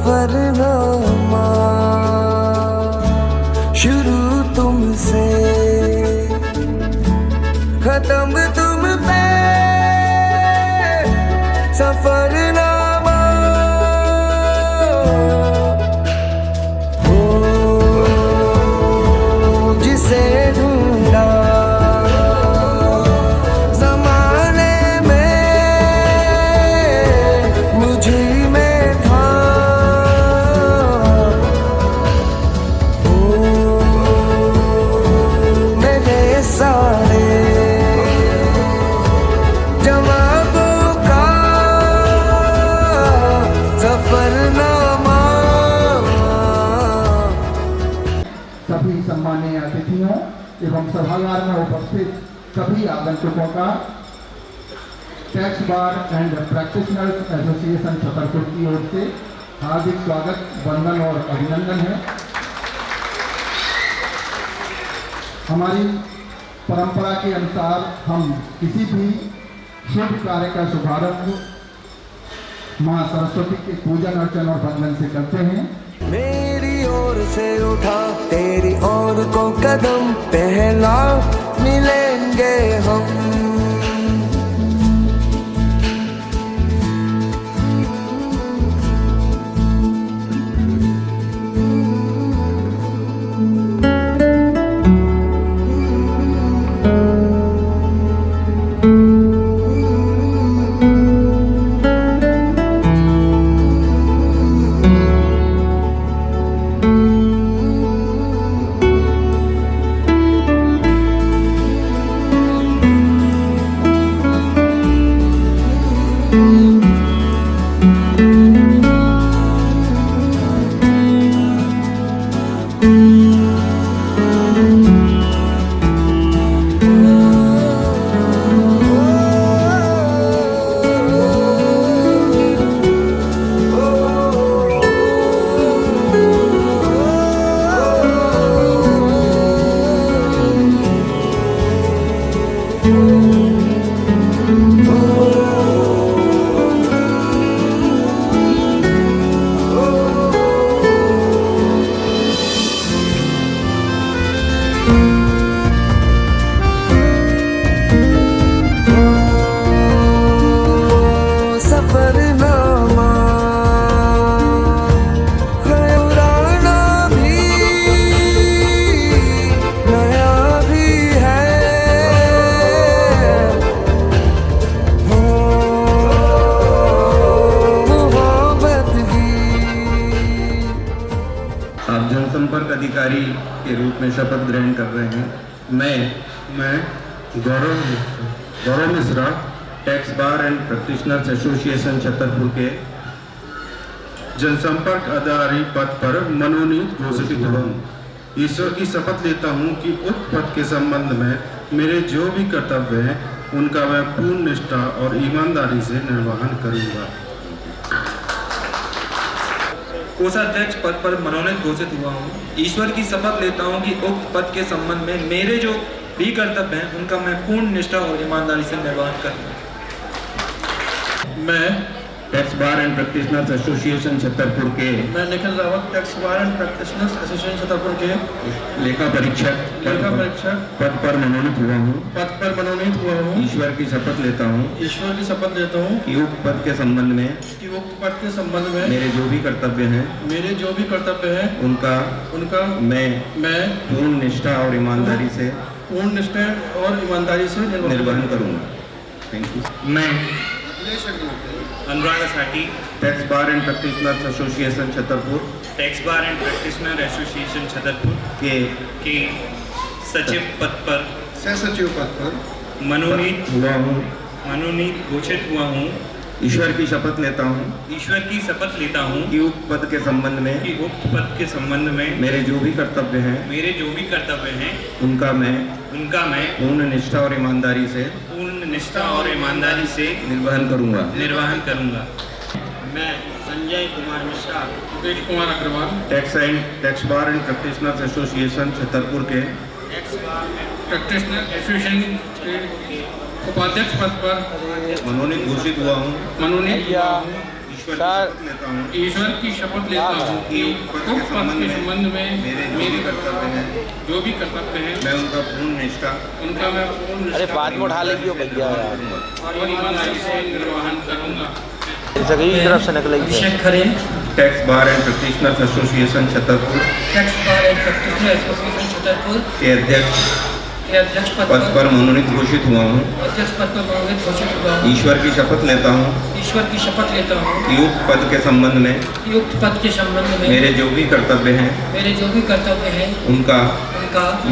सफरनामा शुरू तुमसे खत्म तुम पे सफरनामा हो जिसे ढूंढा जमाने में मुझे में था हो मेरे सारे जवाबों का सफरनामा। सभी सम्मानीय अतिथियों एवं सभागार में उपस्थित सभी आगंतुकों का tax bar and practitioners association Chhatarpur की ओर से हार्दिक स्वागत, वंदन और अभिनंदन है। हमारी परंपरा के अनुसार हम किसी भी शुभ कार्य का शुभारंभ माँ सरस्वती के पूजन अर्चन और वंदन से करते हैं। मेरी ओर से उठा तेरी ओर को कदम, पहला मिलेंगे हम। सफरनामा पुराना भी नया भी है हो मोहब्बत भी। आप जनसंपर्क अधिकारी के रूप में शपथ ग्रहण कर रहे हैं। मैं Gaurav Mishra tax bar and practitioners association Chhatarpur के जनसंपर्क अधिकारी पद पर मनोनीत घोषित हुआ हूँ। ईश्वर की शपथ लेता हूँ कि उक्त पद के संबंध में मेरे जो भी कर्तव्य हैं उनका मैं पूर्ण निष्ठा और ईमानदारी से निर्वहन करूँगा। कोषाध्यक्ष पद पर मनोनीत घोषित हुआ हूँ। ईश्वर की शपथ लेता हूँ कि उक्त पद के संबंध में मेरे जो भी कर्तव्य हैं उनका मैं पूर्ण निष्ठा और ईमानदारी से निर्वहन करूँगा। मैं tax bar and practitioners association Chhatarpur के Nikhil Rawat tax bar and practitioners association Chhatarpur के लेखा परीक्षक पद पर मनोनीत हुआ हूँ। ईश्वर की शपथ लेता हूँ कि उक्त पद के संबंध में मेरे जो भी कर्तव्य हैं उनका मैं पूर्ण निष्ठा और ईमानदारी से निर्वहन करूँगा। Thank you. मैं Anurag Asati tax bar and practitioners association Chhatarpur tax bar and practitioner association Chhatarpur के सचिव पद पर मनोनीत घोषित हुआ हूँ। ईश्वर की शपथ लेता हूँ कि उक्त पद के संबंध में मेरे जो भी कर्तव्य हैं उनका मैं पूर्ण निष्ठा और ईमानदारी से निर्वहन करूँगा। मैं Sanjay Kumar Mishra Mukesh Kumar Agrawal tax bar and practitioners association Chhatarpur के प्रैक्टिशनर एसोसिएशन उपाध्यक्ष पद पर मनोनीत घोषित हुआ हूँ। ईश्वर की शपथ लेता हूँ कि उक्त पद के संबंध में मेरे जो भी कर्तव्य हैं मैं उनका पूर्ण निष्ठा अरे बाद में उठा लेंगे भैया यार और ईमानदारी से निर्वहन करूँगा। सही तरफ से निकलेंगे। Abhishek Khare, tax bar and practitioners association Chhatarpur tax bar and practitioner association Chhatarpur के अध्यक्ष के अध्यक्ष पद पर मनोनीत घोषित हुआ हूँ। अध्यक्ष पद पर मनोनीत घोषित हुआ हूँ। ईश्वर की शपथ लेता हूँ ईश्वर की शपथ लेता हूँ कि उक्त पद के संबंध में मेरे जो भी कर्तव्य हैं उनका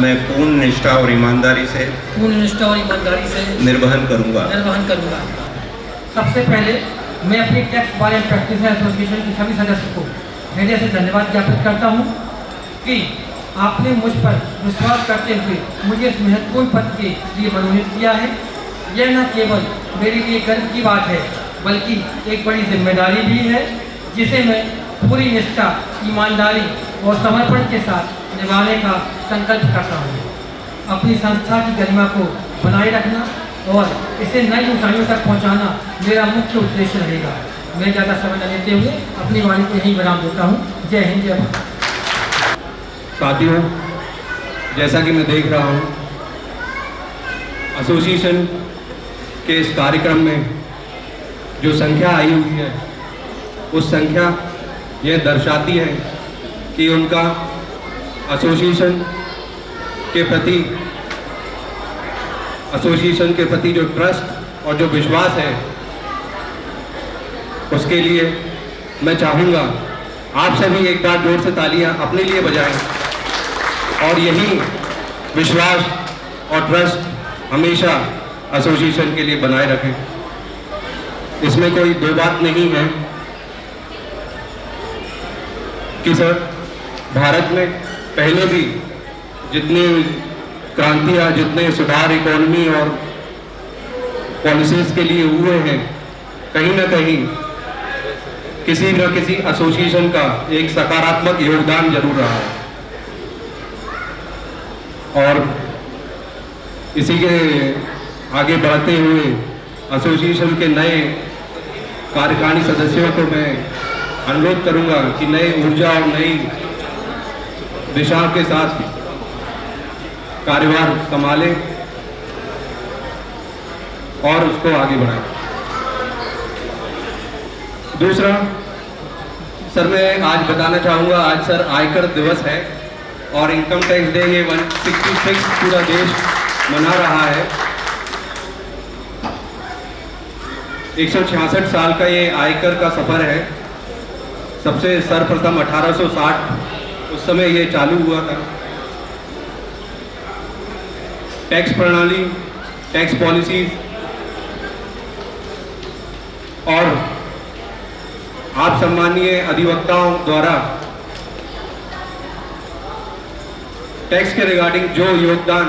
मैं पूर्ण निष्ठा और ईमानदारी से निर्वहन करूँगा। सबसे पहले मैं अपनी tax bar and practitioner association के सभी सदस्यों को हृदय से धन्यवाद ज्ञापित करता हूँ कि आपने मुझ पर विश्वास करते हुए मुझे इस महत्वपूर्ण पद के लिए मनोनीत किया है। यह न केवल मेरे लिए गर्व की बात है बल्कि एक बड़ी जिम्मेदारी भी है जिसे मैं पूरी निष्ठा, ईमानदारी और समर्पण के साथ निभाने का संकल्प करता हूँ। अपनी संस्था की गरिमा को बनाए रखना और इसे नई ऊंचाइयों तक पहुंचाना मेरा मुख्य उद्देश्य रहेगा। मैं ज़्यादा समय न लेते हुए अपनी वाणी को यहीं विराम देता हूँ। जय हिंद, जय भारत। साथियों, जैसा कि मैं देख रहा हूँ एसोसिएशन के इस कार्यक्रम में जो संख्या आई हुई है उस संख्या यह दर्शाती है कि उनका एसोसिएशन के प्रति जो ट्रस्ट और जो विश्वास है उसके लिए मैं चाहूँगा आप सभी एक बार जोर से तालियां अपने लिए बजाएं और यही विश्वास और ट्रस्ट हमेशा एसोसिएशन के लिए बनाए रखें। इसमें कोई दो बात नहीं है कि सर भारत में पहले भी जितनी क्रांतियाँ, जितने सुधार इकोनॉमी और पॉलिसीज के लिए हुए हैं कहीं ना कहीं किसी न किसी एसोसिएशन का एक सकारात्मक योगदान जरूर रहा है। और इसी के आगे बढ़ते हुए एसोसिएशन के नए कार्यकारिणी सदस्यों को मैं अनुरोध करूंगा कि नई ऊर्जा और नई दिशा के साथ कार्यभार संभालें और उसको आगे बढ़ाएं। दूसरा सर, मैं आज बताना चाहूँगा, आज सर आयकर दिवस है और इनकम टैक्स डे ये 166 पूरा देश मना रहा है। 166 साल का ये आयकर का सफ़र है। सबसे सर्वप्रथम 1860 उस समय ये चालू हुआ था। टैक्स प्रणाली, टैक्स पॉलिसी और आप सम्मानीय अधिवक्ताओं द्वारा टैक्स के रिगार्डिंग जो योगदान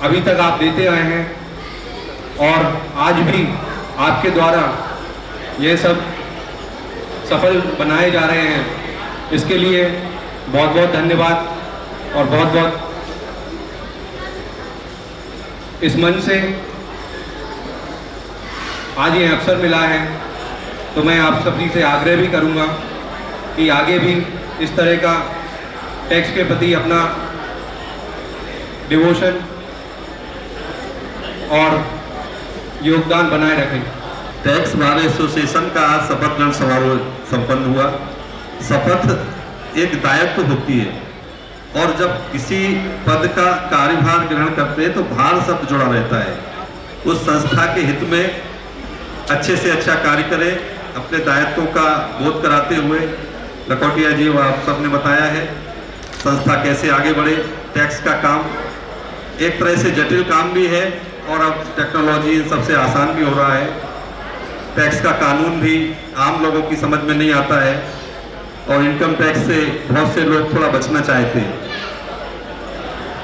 अभी तक आप देते आए हैं और आज भी आपके द्वारा ये सब सफल बनाए जा रहे हैं, इसके लिए बहुत बहुत धन्यवाद। और बहुत बहुत इस मंच से आज ये अवसर मिला है तो मैं आप सभी से आग्रह भी करूंगा कि आगे भी इस तरह का टैक्स के प्रति अपना डिवोशन और योगदान बनाए रखें। टैक्स बार एसोसिएशन का आज शपथ ग्रहण समारोह संपन्न हुआ। शपथ एक दायित्व होती है और जब किसी पद का कार्यभार ग्रहण करते हैं तो भार शब्द जुड़ा रहता है। उस संस्था के हित में अच्छे से अच्छा कार्य करें, अपने दायित्वों का बोध कराते हुए लखोटिया जी व आप सबने बताया है संस्था कैसे आगे बढ़े। टैक्स का काम एक तरह से जटिल काम भी है और अब टेक्नोलॉजी इन सबसे आसान भी हो रहा है। टैक्स का कानून भी आम लोगों की समझ में नहीं आता है और इनकम टैक्स से बहुत से लोग थोड़ा बचना चाहते हैं।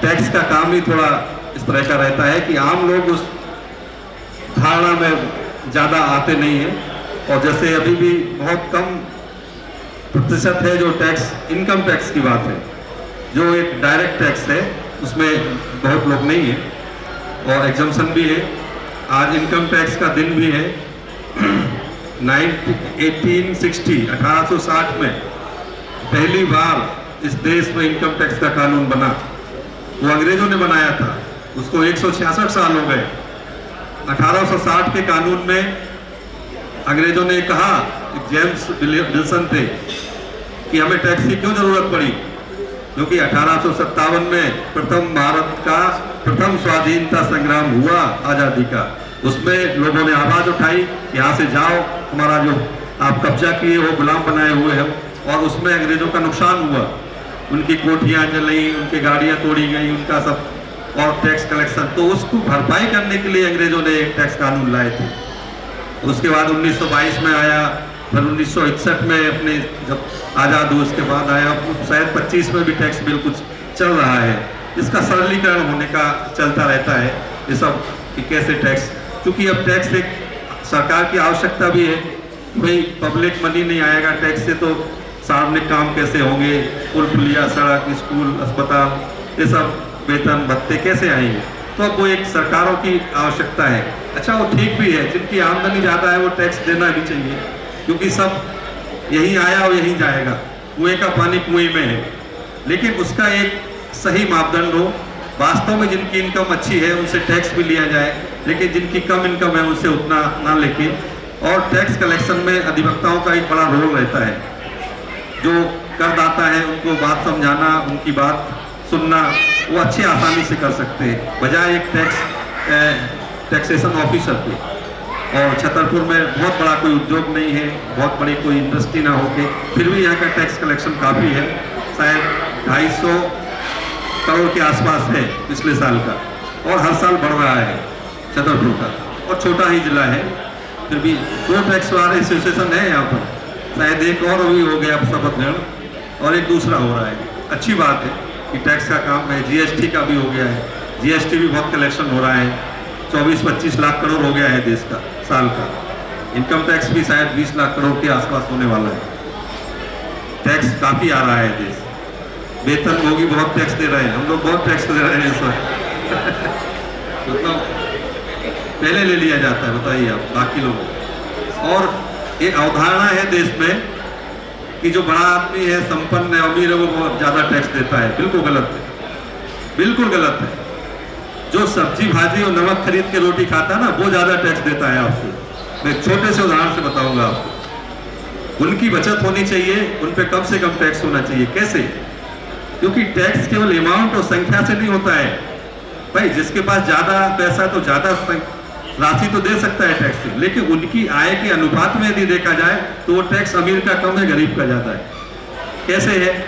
टैक्स का काम ही थोड़ा इस तरह का रहता है कि आम लोग उस धारणा में ज़्यादा आते नहीं हैं और जैसे अभी भी बहुत कम प्रतिशत है जो टैक्स इनकम टैक्स की बात है, जो एक डायरेक्ट टैक्स है उसमें बहुत लोग नहीं है और एग्जम्पशन भी है। आज इनकम टैक्स का दिन भी है 1860 में पहली बार इस देश में इनकम टैक्स का कानून बना। वो अंग्रेजों ने बनाया था, उसको 166 साल हो गए। 1860 के कानून में अंग्रेजों ने कहा, जेम्स विल्सन थे, कि हमें टैक्स की क्यों जरूरत पड़ी, क्योंकि 1857 में प्रथम भारत का प्रथम स्वाधीनता संग्राम हुआ आज़ादी का। उसमें लोगों ने आवाज़ उठाई, यहाँ से जाओ, हमारा जो आप कब्जा किए वो गुलाम बनाए हुए हैं। और उसमें अंग्रेजों का नुकसान हुआ, उनकी कोठियाँ जली, उनकी गाड़ियाँ तोड़ी गई, उनका सब, और टैक्स कलेक्शन। तो उसको भरपाई करने के लिए अंग्रेजों ने एक टैक्स कानून लाए थे। उसके बाद 1922 में आया, फिर 1961 में अपने जब आज़ाद हुआ उसके बाद आया, शायद 25 में भी टैक्स बिल कुछ चल रहा है। इसका सरलीकरण होने का चलता रहता है ये सब, कि कैसे टैक्स, क्योंकि अब टैक्स एक सरकार की आवश्यकता भी है। भाई पब्लिक मनी नहीं आएगा टैक्स से तो सार्वजनिक काम कैसे होंगे, पुल पुलिया, सड़क, स्कूल, अस्पताल, ये सब वेतन भत्ते कैसे आएंगे। तो अब वो एक सरकारों की आवश्यकता है। अच्छा, वो ठीक भी है, जिनकी आमदनी ज़्यादा है वो टैक्स देना भी चाहिए, क्योंकि सब यहीं आया और यहीं जाएगा, कुएं का पानी कुएं में है। लेकिन उसका एक सही मापदंड हो, वास्तव में जिनकी इनकम अच्छी है उनसे टैक्स भी लिया जाए, लेकिन जिनकी कम इनकम है उनसे उतना ना लेके। और टैक्स कलेक्शन में अधिवक्ताओं का एक बड़ा रोल रहता है, जो करदाता है उनको बात समझाना, उनकी बात सुनना, वो अच्छी आसानी से कर सकते हैं, बजाय एक टैक्सेशन ऑफिसर के। और छतरपुर में बहुत बड़ा कोई उद्योग नहीं है, बहुत बड़ी कोई इंडस्ट्री ना होके, फिर भी यहाँ का टैक्स कलेक्शन काफ़ी है, शायद 250 करोड़ के आसपास है पिछले साल का, और हर साल बढ़ रहा है छतरपुर का, और छोटा ही जिला है। फिर भी 2 टैक्स बार एसोसिएशन है यहाँ पर, शायद एक और भी हो गया शपथ ग्रहण, और एक दूसरा हो रहा है। अच्छी बात है कि टैक्स का काम है, GST का भी हो गया है, GST भी बहुत कलेक्शन हो रहा है, 24-25 लाख करोड़ हो गया है देश का साल का। इनकम टैक्स भी शायद 20 लाख करोड़ के आसपास होने वाला है। टैक्स काफ़ी आ रहा है देश, वेतन भोगी बहुत टैक्स दे रहे हैं, हम लोग बहुत टैक्स दे रहे हैं इस वक्त। मतलब पहले ले लिया जाता है, बताइए आप बाकी लोग। और एक अवधारणा है देश में कि जो बड़ा आदमी है, संपन्न है, अमीर है, वो बहुत ज़्यादा टैक्स देता है। बिल्कुल गलत है, बिल्कुल गलत है। जो सब्जी भाजी और नमक खरीद के रोटी खाता है ना, वो ज़्यादा टैक्स देता है आपसे। मैं एक छोटे से उदाहरण से बताऊंगा आपको। उनकी बचत होनी चाहिए, उन पे कम से कम टैक्स होना चाहिए। कैसे? क्योंकि टैक्स केवल अमाउंट और संख्या से नहीं होता है। भाई जिसके पास ज़्यादा पैसा तो ज़्यादा राशि तो दे सकता है टैक्स से, लेकिन उनकी आय के अनुपात में यदि देखा जाए तो वो टैक्स अमीर का कम है, गरीब का ज़्यादा है। कैसे है?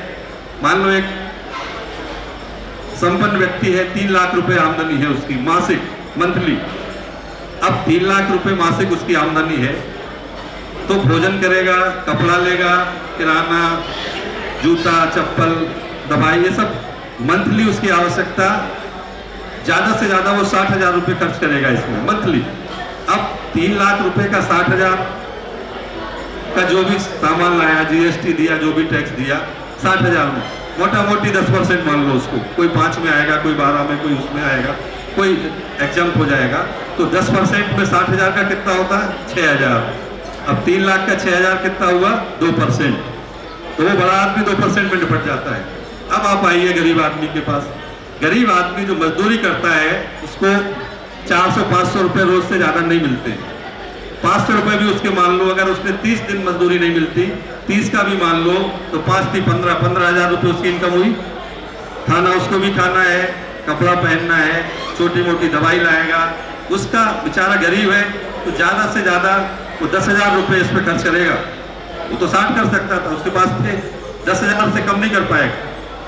मान लो एक संपन्न व्यक्ति है, 3 लाख रुपए आमदनी है उसकी मासिक, मंथली। अब 3 लाख रुपए मासिक उसकी आमदनी है, तो भोजन करेगा, कपड़ा लेगा, किराना, जूता, चप्पल, दवाई, ये सब मंथली उसकी आवश्यकता, ज़्यादा से ज़्यादा वो 60,000 रुपये खर्च करेगा इसमें मंथली। अब 3 लाख रुपए का 60,000 का जो भी सामान लाया, GST दिया, जो भी टैक्स दिया, 60,000 में मोटा मोटी 10% मान लो उसको। कोई 5 में आएगा, कोई 12 में, कोई उसमें आएगा, कोई एग्जाम हो जाएगा। तो 10% में 60,000 का कितना होता है? 6,000। अब 3 लाख का 6,000 कितना हुआ? 2%। तो वो बड़ा आदमी 2% में निपट जाता है। अब आप आइए गरीब आदमी के पास। गरीब आदमी जो मजदूरी करता है उसको 400-500 रुपये रोज से ज़्यादा नहीं मिलते। 500 रुपये भी उसके मान लो, अगर उसने 30 दिन मजदूरी नहीं मिलती, 30 का भी मान लो तो 15,000 रुपये उसकी इनकम हुई। खाना उसको भी खाना है, कपड़ा पहनना है, छोटी मोटी दवाई लाएगा। उसका बेचारा गरीब है तो ज़्यादा से ज़्यादा वो 10,000 रुपये इस पर खर्च करेगा। वो तो 60 कर सकता था, उसके पास थे, 10,000 से कम नहीं कर पाएगा।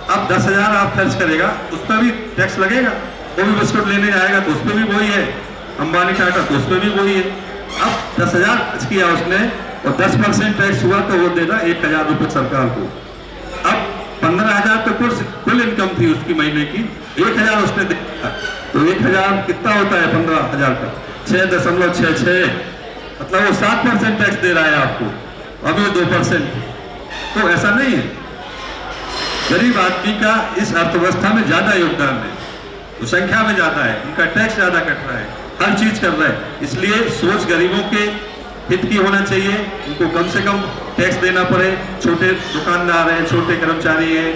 अब 10,000 आप खर्च करेगा, उस पर भी टैक्स लगेगा। वो भी बिस्कुट लेने जाएगा तो उस पर भी वही है, अंबानी टाटा तो उस पर भी वही है। अब 10,000 खर्च किया उसने और 10% टैक्स हुआ तो वो देना 1,000 रुपये सरकार को। अब 15,000 तो कुल इनकम थी उसकी महीने की, 1,000 उसने दिया तो 1,000 कितना होता है 15,000 का? 6.66, मतलब वो 7% टैक्स दे रहा है आपको, अभी 2%। तो ऐसा नहीं है। गरीब आदमी का इस अर्थव्यवस्था में ज्यादा योगदान है, तो संख्या में ज्यादा है, उनका टैक्स ज्यादा कट रहा है, हर चीज कर रहा है। इसलिए सोच गरीबों के हित की होना चाहिए, उनको कम से कम टैक्स देना पड़े। छोटे दुकानदार हैं, छोटे कर्मचारी हैं,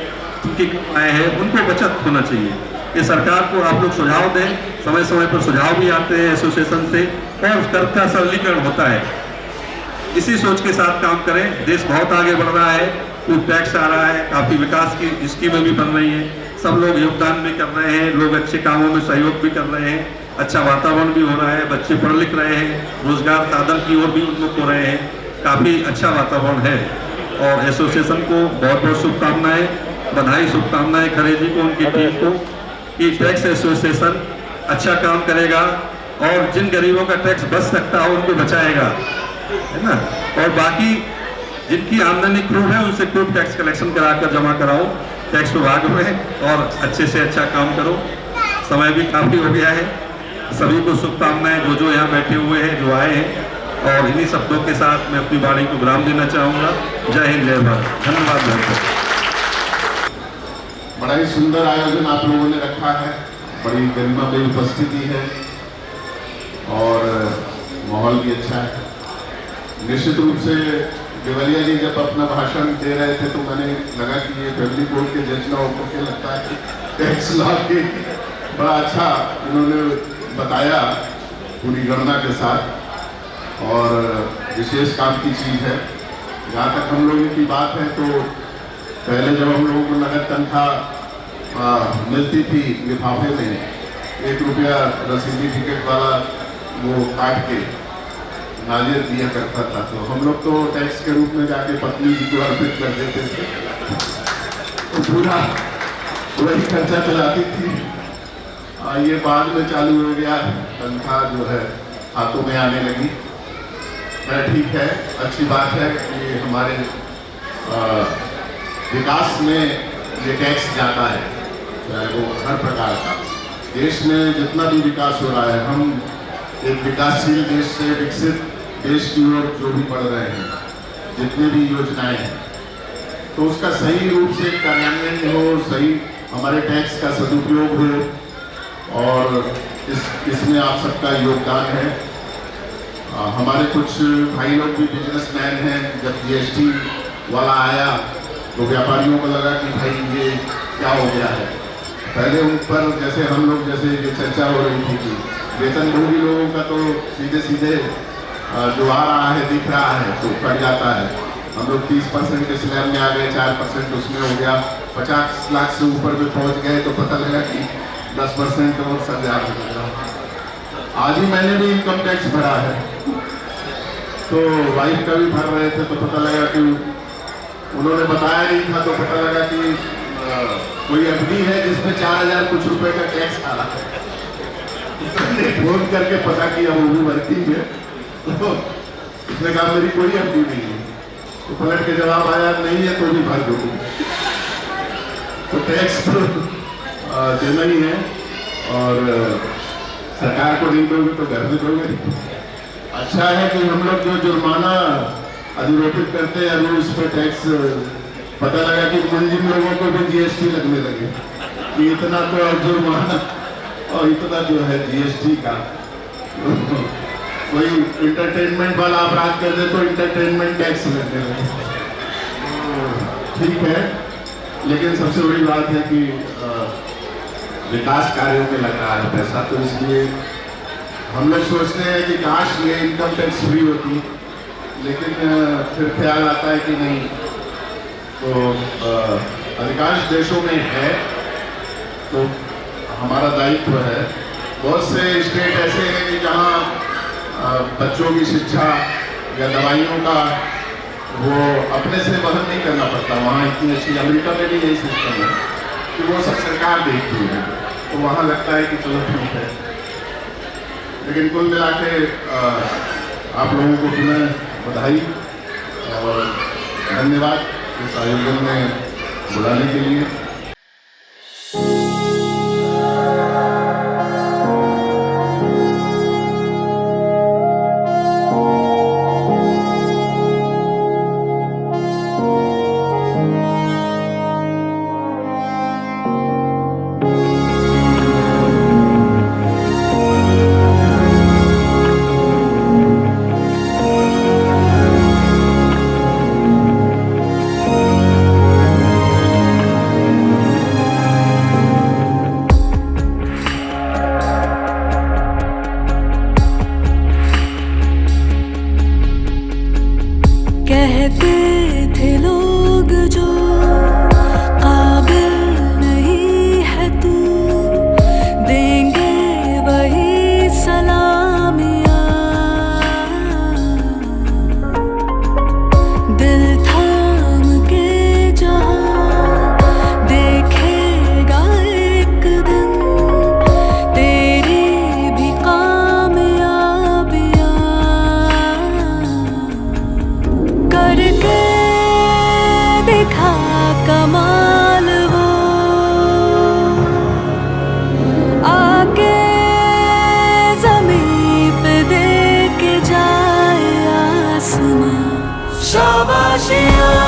उनकी आय है, उनको बचत होना चाहिए। ये सरकार को आप लोग सुझाव दें, समय समय पर सुझाव भी आते हैं एसोसिएशन से, और कर का सरलीकरण होता है। इसी सोच के साथ काम करें। देश बहुत आगे बढ़ रहा है, खूब टैक्स आ रहा है, काफ़ी विकास की स्कीमें भी बन रही हैं, सब लोग योगदान भी कर रहे हैं, लोग अच्छे कामों में सहयोग भी कर रहे हैं, अच्छा वातावरण भी हो रहा है, बच्चे पढ़ लिख रहे हैं, रोजगार साधन की ओर भी उन्मुख हो रहे हैं, काफ़ी अच्छा वातावरण है। और एसोसिएशन को बहुत बहुत शुभकामनाएं, बधाई, शुभकामनाएं खरे जी को, उनकी टीम को, कि टैक्स एसोसिएशन अच्छा काम करेगा और जिन गरीबों का टैक्स बच सकता है उनको बचाएगा, है ना। और बाकी जिनकी आमदनी खूब है उनसे खूब टैक्स कलेक्शन कराकर जमा कराओ टैक्स विभाग में, और अच्छे से अच्छा काम करो। समय भी काफ़ी हो गया है। सभी को शुभकामनाएं, जो यहाँ बैठे हुए हैं, जो आए हैं, और इन्हीं शब्दों के साथ मैं अपनी वाणी को विराम देना चाहूँगा। जय हिंद, जय भारत। धन्यवाद। बड़ा ही सुंदर आयोजन आप लोगों ने रखा है, बड़ी गरिमा में उपस्थिति है और माहौल भी अच्छा है। निश्चित रूप से देवलिया जी जब अपना भाषण दे रहे थे तो मैंने लगा कि ये फैमिली कोर्ट के जज ना होकर के लगता है टैक्स लॉ के बड़ा अच्छा उन्होंने बताया पूरी गणना के साथ, और विशेष काम की चीज़ है। जहाँ तक हम लोगों की बात है तो पहले जब हम लोगों को नगद तनख्वाह मिलती थी लिफाफे में, 1 रुपया रसीदी टिकट वाला वो काट के नारियल दिया करता था, तो हम लोग तो टैक्स के रूप में जाके पत्नी जी को अर्पित कर देते थे, तो पूरा वही खर्चा चलाती थी। ये बाद में चालू हो गया, तनख्वाह जो है हाथों में आने लगी। ठीक है, अच्छी बात है कि हमारे विकास में ये टैक्स जाता है, चाहे वो हर प्रकार का। देश में जितना भी विकास हो रहा है, हम एक विकासशील देश से विकसित देश की ओर जो भी बढ़ रहे हैं, जितनी भी योजनाएं हैं, तो उसका सही रूप से कार्यान्वयन हो, सही हमारे टैक्स का सदुपयोग हो, और इसमें आप सबका योगदान है। हमारे कुछ भाई लोग भी बिजनेसमैन हैं। जब जीएसटी वाला आया तो व्यापारियों को लगा कि भाई ये क्या हो गया है। पहले उन पर जैसे हम लोग जैसे चर्चा हो रही थी कि वेतनभोगी लोगों का तो सीधे सीधे जो आ रहा है दिख रहा है तो कट जाता है। हम लोग 30% के स्लैब में आ गए, 4% उसमें हो गया, 50 लाख से ऊपर में पहुंच गए तो पता लगा कि 10% और सब जा रहा। आज ही मैंने भी इनकम टैक्स भरा है, तो वाइफ का भी भर रहे थे, तो पता लगा कि उन्होंने बताया नहीं था, तो पता लगा कि कोई एफडी है जिसमें 4000 कुछ रुपए का टैक्स आ रहा है। फोन करके पता किया वो भी वर्किंग है, तो उसने कहा मेरी कोई एफडी नहीं है, तो पलट के जवाब आया नहीं है तो भी भर दो। तो टैक्स तो देना ही है, और सरकार को नहीं दोगे तो घर में दोगे। अच्छा है कि हम लोग जो जुर्माना अधिरोपित करते हैं अभी उस पर टैक्स, पता लगा कि मुलजिम लोगों को भी जीएसटी लगने लगे कि इतना तो जुर्माना और इतना जो है जीएसटी का। कोई इंटरटेनमेंट वाला अपराध कर दे तो इंटरटेनमेंट टैक्स लगने लगे। ठीक है, लेकिन सबसे बड़ी बात है कि विकास कार्यों में लग रहा है पैसा, तो इसलिए हम लोग सोचते हैं कि काश ये इनकम टैक्स फ्री होती, लेकिन फिर ख्याल आता है कि नहीं। तो अधिकांश देशों में है, तो हमारा दायित्व है। बहुत से स्टेट ऐसे हैं कि जहाँ बच्चों की शिक्षा या दवाइयों का वो अपने से वहन नहीं करना पड़ता, वहाँ इतनी अच्छी, अमेरिका में भी यही सिस्टम है कि वो सब सरकार देखती है, तो वहाँ लगता है कि चलो ठीक है। लेकिन कुल मिला के आप लोगों को पुनः बधाई और धन्यवाद इस आयोजन में बुलाने के लिए। कहते थे लोग जो काबिल नहीं है तू, देंगे वही सलामियाँ। दिल थाम के जहाँ देखेगा एक दिन तेरी भी कामयाबियाँ। करके दिखा कमाल वो, आके ज़मीं पे दे के जाए आसमां। शाबाशियाँ